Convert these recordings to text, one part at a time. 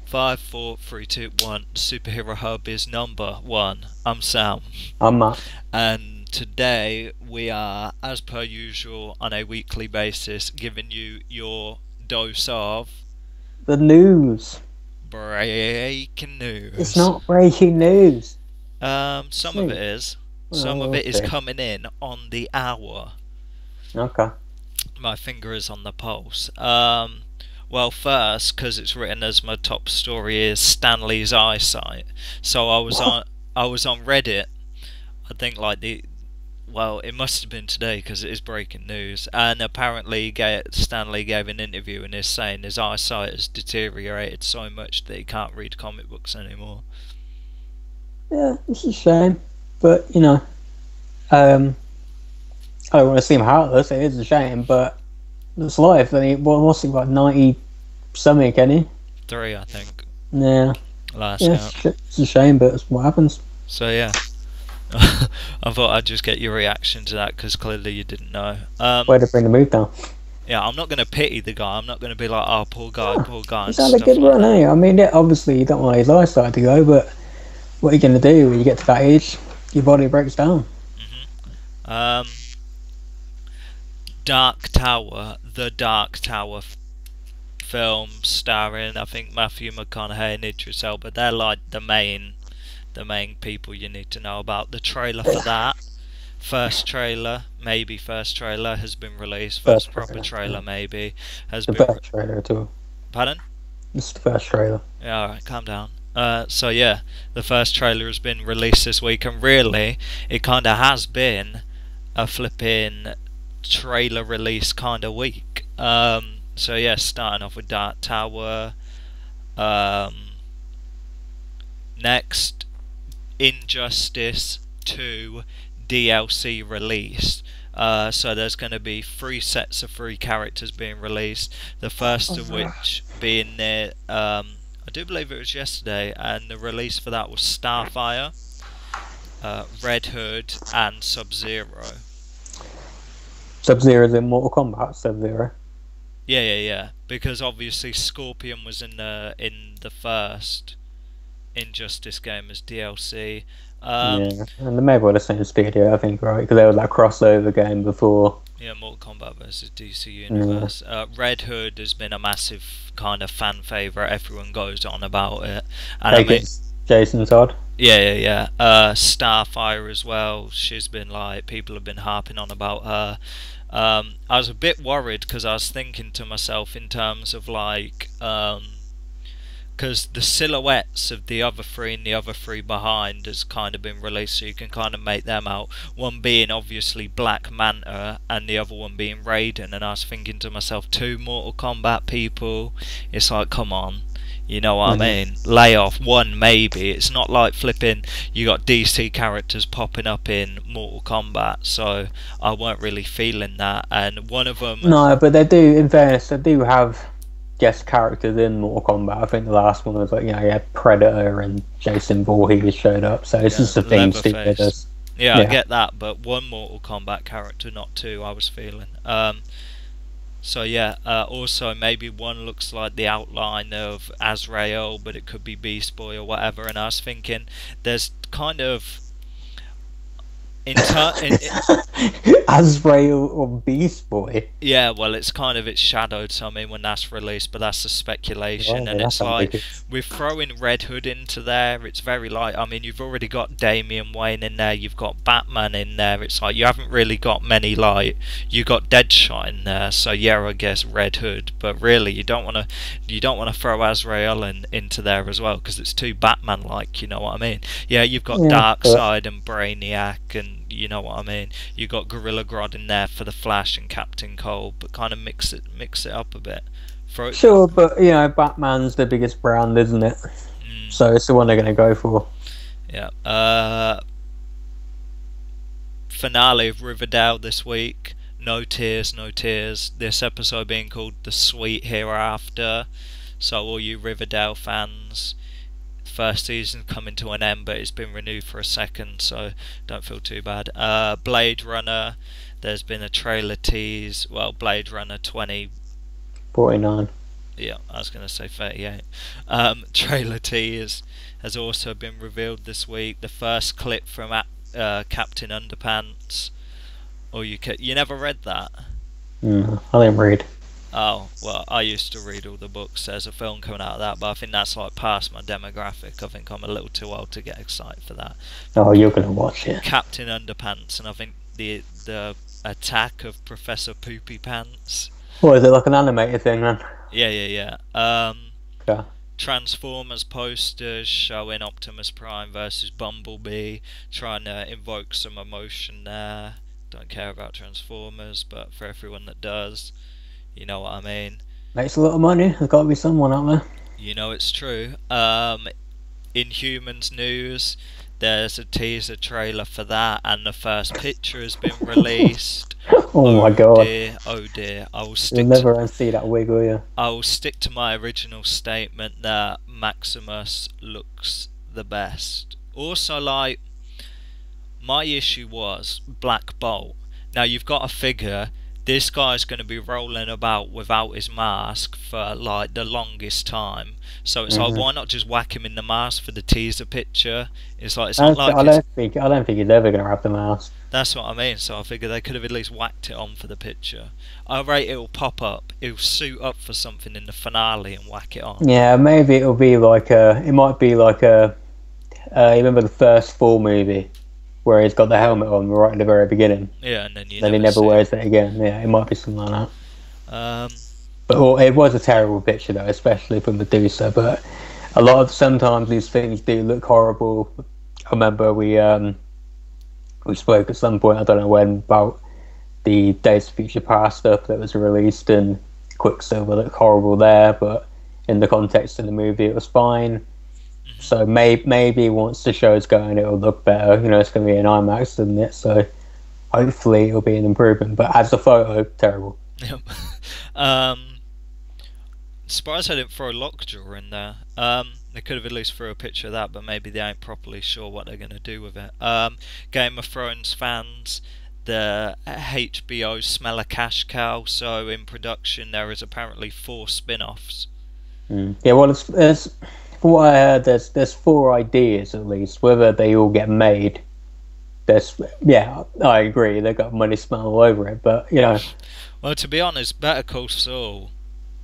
Five, four, three, two, one. Superhero Hub is number one. I'm Sam, I'm and today we are, as per usual, on a weekly basis, giving you your dose of the news. breaking It's news. not breaking news. Some of it See. is. Well, Some of we'll it is see. coming in on the hour. Okay. My finger is on the pulse. Well, first, because it's written as my top story is Stanley's eyesight. So What? I was on Reddit. I think like well, it must have been today because it is breaking news. And apparently, Stanley gave an interview and is saying his eyesight has deteriorated so much that he can't read comic books anymore. Yeah, it's a shame. But, um, I don't want to seem heartless. It is a shame, but it's life. I mean, what's he, like, 90 something, can he? Three, I think, Yeah. last Yeah, count. it's a shame, but it's what happens. So yeah, I thought I'd just get your reaction to that because clearly you didn't know. Way to bring the mood down. Yeah, I'm not going to pity the guy. I'm not going to be like, oh, Oh, poor guy, and he's had a stuff good like run, that. eh? I mean, yeah, obviously, you don't want his eyesight to go, but what are you going to do when you get to that age? Your body breaks down. Um, Dark Tower, the Dark Tower film starring, I think, Matthew McConaughey and Idris Elba. They're like the main people you need to know about. The trailer for that, first trailer has been released. First First proper trailer. trailer, maybe, has The been. first trailer at all. Pardon? It's the first trailer. Yeah, alright, calm down. So yeah, the first trailer has been released this week, and really, it kind of has been a flipping trailer release kind of week. So yeah, starting off with Dark Tower. Um, Next, Injustice 2 DLC released. So there's going to be three sets of three characters being released. The first of which being I do believe it was yesterday, and the release for that was Starfire, Red Hood, and Sub Zero. Sub-Zero's in Mortal Kombat. Sub-Zero. Yeah. Because obviously Scorpion was in the first Injustice game as DLC. Yeah, and they made well the same studio, I think, right? Because there was that crossover game before. Yeah, Mortal Kombat versus DC Yeah, Universe. Red Hood has been a massive kind of fan favorite. Everyone goes on about it, and I take mean, it, Jason Todd. yeah. Starfire as well. She's been like people have been harping on about her. I was a bit worried because I was thinking to myself in terms of like because the silhouettes of the other three and the other three behind has kind of been released, so you can kind of make them out. One being obviously Black Manta, and the other one being Raiden. And I was thinking to myself, two Mortal Kombat people. It's like, come on, you know what I Mhm. mean? Lay off one, maybe. It's not like flipping. You got DC characters popping up in Mortal Kombat, so I weren't really feeling that. And one of them, No, but they do. In fairness, they do have guest characters in Mortal Kombat. I think the last one was like you had Predator and Jason Voorhees showed up. So it's yeah, just a thing studio Leatherface. does. Yeah, I Yeah, get that, but one Mortal Kombat character, not two, I was feeling. So yeah, also maybe one looks like the outline of Azrael, but it could be Beast Boy or whatever. And I was thinking, there's kind of in Azrael or Beast Boy. yeah, well, it's shadowed. So I mean, when that's released, but that's a speculation, Well, and that's it's like ambiguous. we're throwing Red Hood into there. It's very light. I mean, you've already got Damian Wayne in there. You've got Batman in there. It's like you haven't really got many like you got Deadshot in there. So yeah, I guess Red Hood, but really you don't want to throw Azrael into there as well because it's too Batman like. You know what I mean? Yeah, you've got Yeah, but Darkseid and Brainiac, and you know what I mean. You got Gorilla Grodd in there for the Flash and Captain Cold, but kind of mix it up a bit. Throw it, sure, but Batman's the biggest brand, isn't it? mm, So it's the one they're going to go for. yeah. Finale of Riverdale this week. No tears, no tears. This episode being called The Sweet Hereafter. So all you Riverdale fans, first season coming to an end, but it's been renewed for a second, so don't feel too bad. Blade Runner, there's been a trailer tease. Well, Blade Runner 20 49. Yeah, I was going to say 38. Trailer tease has also been revealed this week. The first clip from Captain Underpants. Or you never read that? I didn't read. Oh, well, I used to read all the books. There's a film coming out of that, but I think that's like past my demographic. I think I'm a little too old to get excited for that. Oh, you're gonna watch it. Captain Underpants, and I think the attack of Professor Poopy Pants. What is it, like an animated thing then? Yeah. Yeah. Transformers posters showing Optimus Prime versus Bumblebee, trying to invoke some emotion there. Don't care about Transformers, but for everyone that does, you know what I mean. Makes a lot of money. There's got to be someone out there. You know it's true. Inhumans news. There's a teaser trailer for that, and the first picture has been released. Oh my god. Oh dear. You'll never unsee that wig, will you? I will stick to my original statement that Maximus looks the best. Also, like, my issue was Black Bolt. Now you've got to figure this guy's going to be rolling about without his mask for like the longest time. So it's like, why not just whack him in the mask for the teaser picture? It's like, I don't think he's ever going to have the mask. That's what I mean. So I figure they could have at least whacked it on for the picture. I rate it'll pop up. It'll suit up for something in the finale and whack it on. Yeah, maybe it'll be like it might be like you remember the first Thor movie where he's got the helmet on right at the very beginning. Yeah, and then he never wears it again. Yeah, it might be something like that. But it was a terrible picture though, especially from Medusa. But sometimes these things do look horrible. I remember we spoke at some point, I don't know when, about the Days of Future Past stuff that was released, and Quicksilver looked horrible there, but in the context of the movie it was fine. So maybe once the show's going it'll look better. You know, it's going to be an IMAX, isn't it? So hopefully it'll be an improvement. But as a photo, terrible. Yep. Surprised I didn't throw Lockjaw in there. They could have at least threw a picture of that, but maybe they ain't properly sure what they're going to do with it. Game of Thrones fans, the HBO smell a cash cow, so in production there is apparently 4 spin-offs. Yeah, well, it's from what I heard, there's 4 ideas at least. Whether they all get made, I agree, they've got money smell all over it, but you know. Well, to be honest, Better Call Saul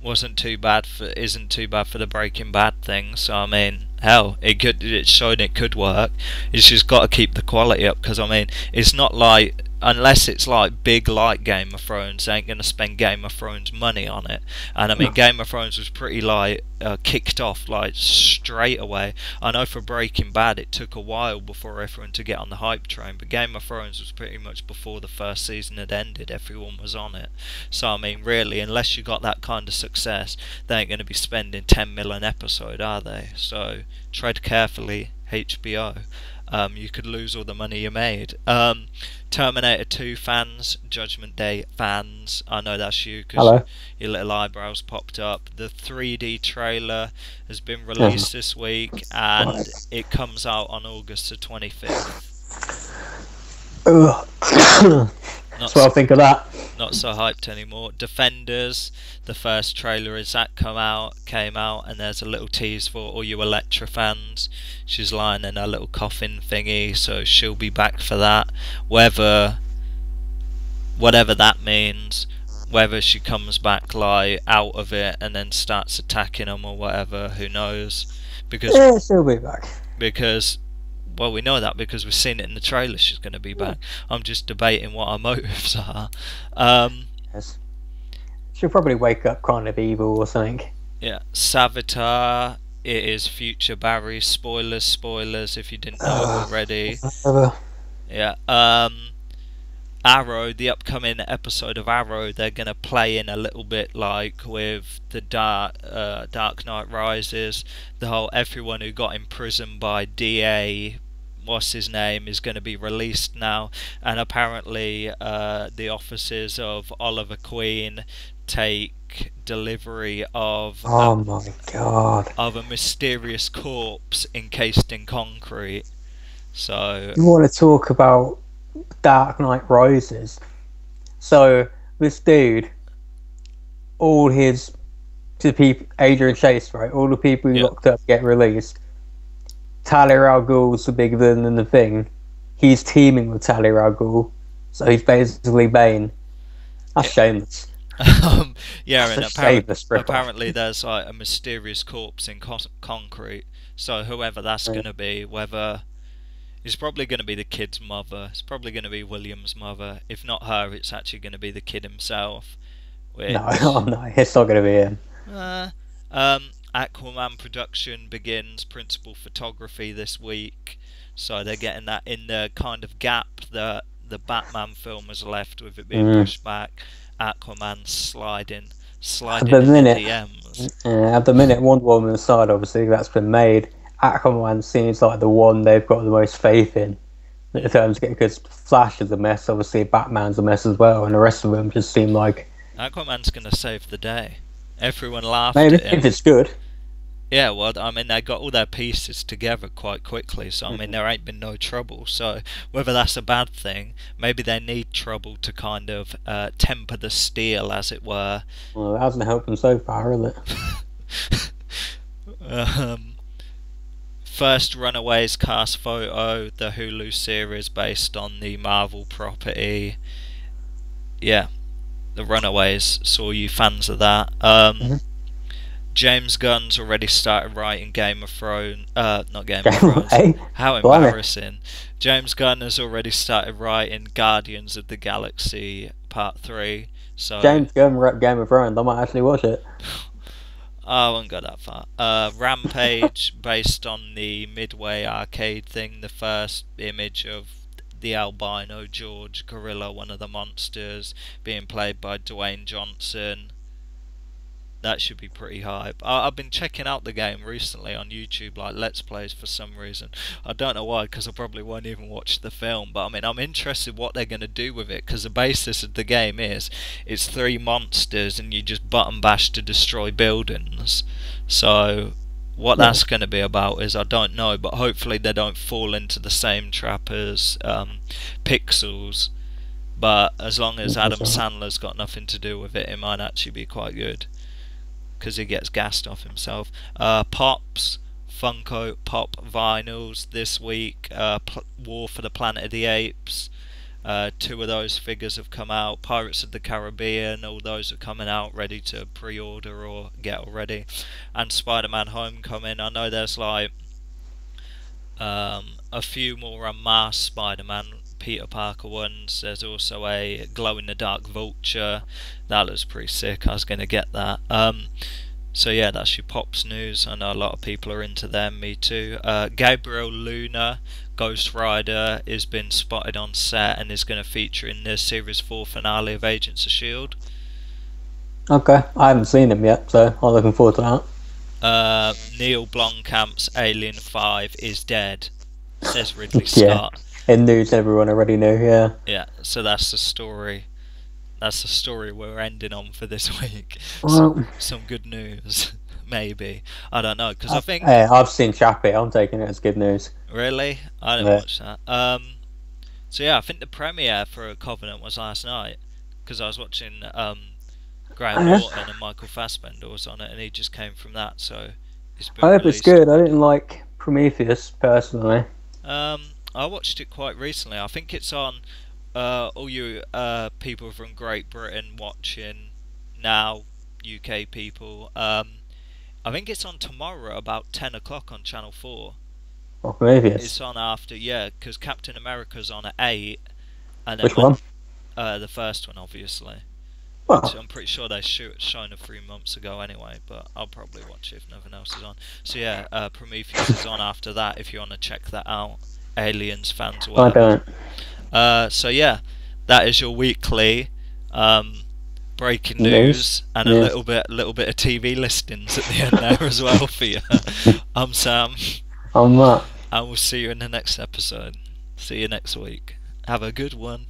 isn't too bad for the Breaking Bad thing. So I mean, hell, it showed it could work. It's just got to keep the quality up, because I mean, it's not like, unless it's like big like Game of Thrones, they ain't gonna spend Game of Thrones money on it. And I mean, Game of Thrones was pretty like kicked off like straight away. I know for Breaking Bad it took a while before everyone to get on the hype train, but Game of Thrones was pretty much before the first season had ended, everyone was on it. So I mean, really, unless you got that kind of success, they ain't gonna be spending 10 mil an episode, are they? So tread carefully, HBO. You could lose all the money you made. Terminator 2 fans, Judgment Day fans, I know that's you because your little eyebrows popped up. The 3D trailer has been released this week, and it comes out on August the 25th. That's what I think of that. Not so hyped anymore. Defenders, the first trailer came out, and there's a little tease for all you Elektra fans. She's lying in a little coffin thingy, so she'll be back for that. Whatever that means, whether she comes back like out of it and then starts attacking them or whatever, who knows? Because she'll be back. Because, well, we know that because we've seen it in the trailer. She's going to be back. I'm just debating what our motives are. Yes. She'll probably wake up kind of evil or something. Yeah, Savitar. It is future Barry. Spoilers if you didn't know it already. Yeah. Arrow, the upcoming episode of Arrow, they're gonna play in a little bit like with the Dark Knight Rises. The whole everyone who got imprisoned by DA, what's his name, is going to be released now, and apparently the offices of Oliver Queen take delivery of of a mysterious corpse encased in concrete. So you want to talk about Dark Knight Rises? So this dude, all his to people, Adrian Chase, right? All the people who Yeah. locked up get released. Talia al Ghul's the big villain in the thing. He's teaming with Talia al Ghul, so he's basically Bane. That's shameless. Yeah, That's and a shameless rip-off. apparently there's like a mysterious corpse in concrete. So whoever that's going to be, whether it's probably going to be the kid's mother, it's probably going to be William's mother. If not her, it's actually going to be the kid himself. Which, No, oh no, it's not going to be him. Aquaman production begins principal photography this week, so they're getting that in the kind of gap that the Batman film has left with it being pushed back. Aquaman sliding in the DMs. At the minute, Wonder Woman aside, obviously that's been made. Aquaman seems like the one they've got the most faith in terms of getting, because Flash is a mess, obviously Batman's a mess as well, and the rest of them just seem like Aquaman's gonna save the day. Everyone laughed maybe at him. if it's good. Yeah, well, I mean, they got all their pieces together quite quickly, so I mean, there ain't been no trouble. So whether that's a bad thing, maybe they need trouble to kind of temper the steel, as it were. Well, it hasn't helped them so far, has it? First Runaways cast photo, the Hulu series based on the Marvel property. Yeah, the Runaways, saw you fans of that. James Gunn's already started writing Game of Thrones. Not Game of Thrones. How embarrassing. James Gunn has already started writing Guardians of the Galaxy Part 3. So James Gunn wrote Game of Thrones, I might actually watch it. I won't go that far. Rampage, based on the Midway arcade thing, the first image of the albino George Gorilla, one of the monsters, being played by Dwayne Johnson. That should be pretty hype. I've been checking out the game recently on YouTube, like Let's Plays for some reason. I don't know why, because I probably won't even watch the film. But I mean, I'm interested what they're going to do with it, because the basis of the game is it's 3 monsters and you just button bash to destroy buildings. So what that's going to be about is I don't know, but hopefully they don't fall into the same trap as Pixels. But as long as Adam Sandler's got nothing to do with it, it might actually be quite good, because he gets gassed off himself. Pops, Funko Pop vinyls this week. War for the Planet of the Apes. 2 of those figures have come out. Pirates of the Caribbean, all those are coming out, ready to pre-order or get already. And Spider-Man Homecoming. I know there's like a few more unmasked Spider-Man Peter Parker ones. There's also a glow-in-the-dark Vulture. That looks pretty sick. I was going to get that. So yeah, that's your Pops news. I know a lot of people are into them, me too. Gabriel Luna, Ghost Rider, has been spotted on set and is going to feature in the Series 4 finale of Agents of S.H.I.E.L.D. Okay, I haven't seen him yet, so I'm looking forward to that. Neil Blomkamp's Alien 5 is dead, says Ridley Scott. In news everyone already knew, yeah. Yeah, so that's the story. That's the story we're ending on for this week. Some good news, maybe. I don't know, because I think... Hey, I've seen Chappie, I'm taking it as good news. Really? I didn't watch that. So yeah, I think the premiere for Covenant was last night, because I was watching Graham Norton and Michael Fassbender was on it, and he just came from that, so... I hope it's good. I didn't like Prometheus, personally. I watched it quite recently. I think it's on all you people from Great Britain watching now, UK people. I think it's on tomorrow about 10 o'clock on Channel 4. Oh, Prometheus. It's on after, yeah, because Captain America's on at 8. And then Which one? The first one, obviously. Well, Which I'm pretty sure they shown it 3 months ago anyway, but I'll probably watch it if nothing else is on. So yeah, Prometheus is on after that if you want to check that out. Aliens fans, whatever. I don't. So yeah, that is your weekly breaking news and a little bit of TV listings at the end there as well for you. I'm Sam. I'm Matt. And we'll see you in the next episode. See you next week. Have a good one.